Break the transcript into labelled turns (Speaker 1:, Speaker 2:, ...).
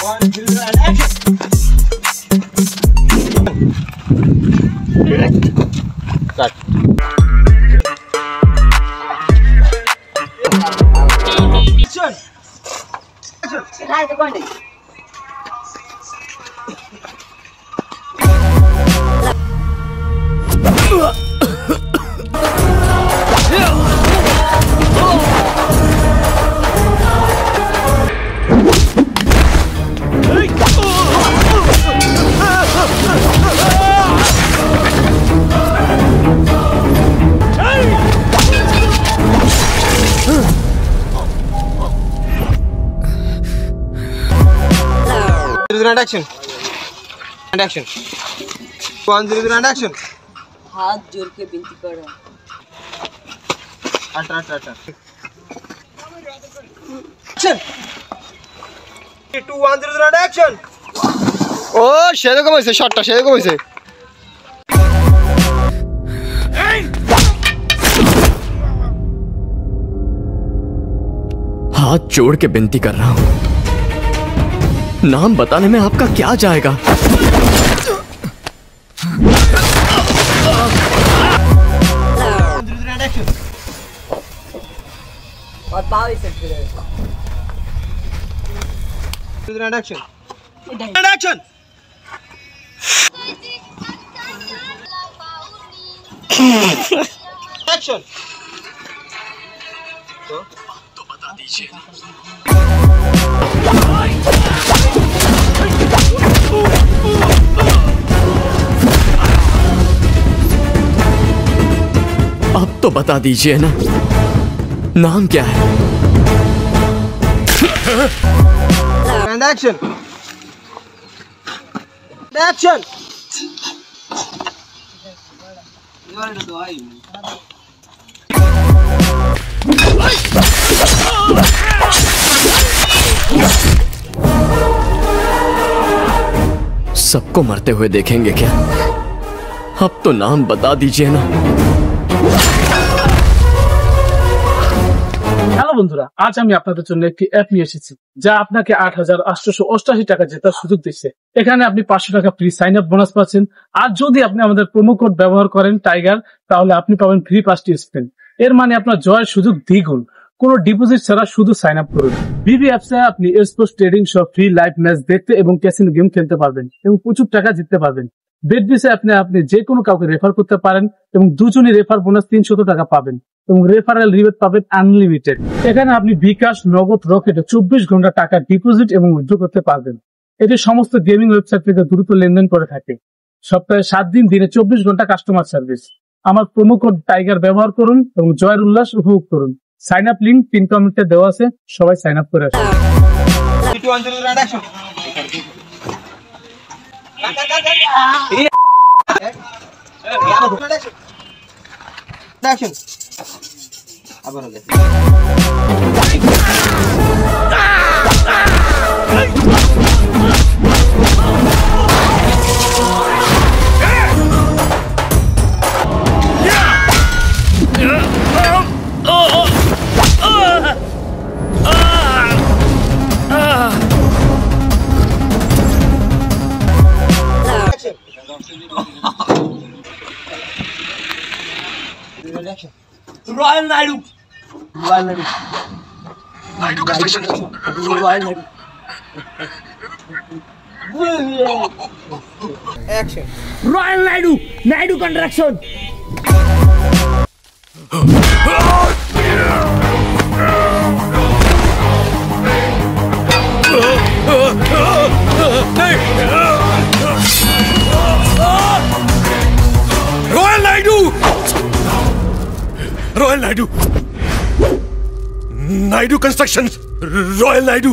Speaker 1: One, two, and action. Cut. Action.
Speaker 2: Try the bonding.
Speaker 1: And action. And action. 1 0 and action.
Speaker 2: हाथ जोड़ के विनती कर रहा हूँ।
Speaker 1: Action. 3 2 1 0 and action. Oh, সেরকম হইছে শটটা সেরকম হইছে।
Speaker 3: हाथ जोड़ के विनती कर रहा हूं, नाम बताने में आपका क्या जाएगा?
Speaker 2: और पाव इसे फिर।
Speaker 1: And action. And action. Action.
Speaker 3: तो बता दीजिए। अब तो बता दीजिए ना, नाम क्या है?
Speaker 1: And action. Action.
Speaker 3: सबको मरते हुए देखेंगे क्या? अब तो नाम बता दीजिए ना।
Speaker 4: হ্যালো বন্ধুরা, আজ আমি আপনাদের জন্য একটি অ্যাপ নিয়ে এসেছি যা আপনাকে ৮৮৮৮ টাকা জেতার সুযোগ দিচ্ছে। এখানে আপনি ৫০০ টাকা ফ্রি সাইন আপ বোনাস পাচ্ছেন। আর যদি আপনি আমাদের প্রোমো কোড ব্যবহার করেন টাইগার, তাহলে আপনি পাবেন ফ্রি ৫টি স্পিন। এর মানে আপনার জয়ের সুযোগ দ্বিগুণ। কোনো ডিপোজিট ছাড়া শুধু সাইন আপ করুন। বিবি অ্যাপসে আপনি স্পোর্টস ট্রেডিং সহ ফ্রি লাইভ ম্যাচ দেখতে এবং ক্যাসিনো গেম খেলতে পারবেন এবং প্রচুর টাকা জিততে পারবেন। বেটবিসে আপনি যে কোনো কাউকে রেফার করতে পারেন এবং দুজনই রেফার বোনাস ৩০০ টাকা পাবেন এবং রেফারেল রিবেট পাবেন আনলিমিটেড। এখানে আপনি বিকাশ, নগদ, রকেটে ২৪ ঘন্টা টাকা ডিপোজিট এবং উইথড্র করতে পারবেন। এটি সমস্ত গেমিং ওয়েবসাইট থেকে দ্রুত লেনদেন করে থাকে। সপ্তাহে ৭ দিন, দিনে ২৪ ঘন্টা কাস্টমার সার্ভিস। আমার প্রোমো কোড টাইগার ব্যবহার করুন এবং জয়ের উল্লাস উপভোগ করুন। সাইন আপ লিঙ্ক পিন কমেন্টে দেওয়া আছে, সবাই সাইন আপ করে আসুন।
Speaker 1: Action. আবার হবে।
Speaker 2: Royal Naidu.
Speaker 3: Naidu construction.
Speaker 2: Royal Naidu.
Speaker 1: Action.
Speaker 2: Royal Naidu. Naidu construction.
Speaker 3: Royal Naidu. Royal Naidu. Naidu construction. Royal Naidu.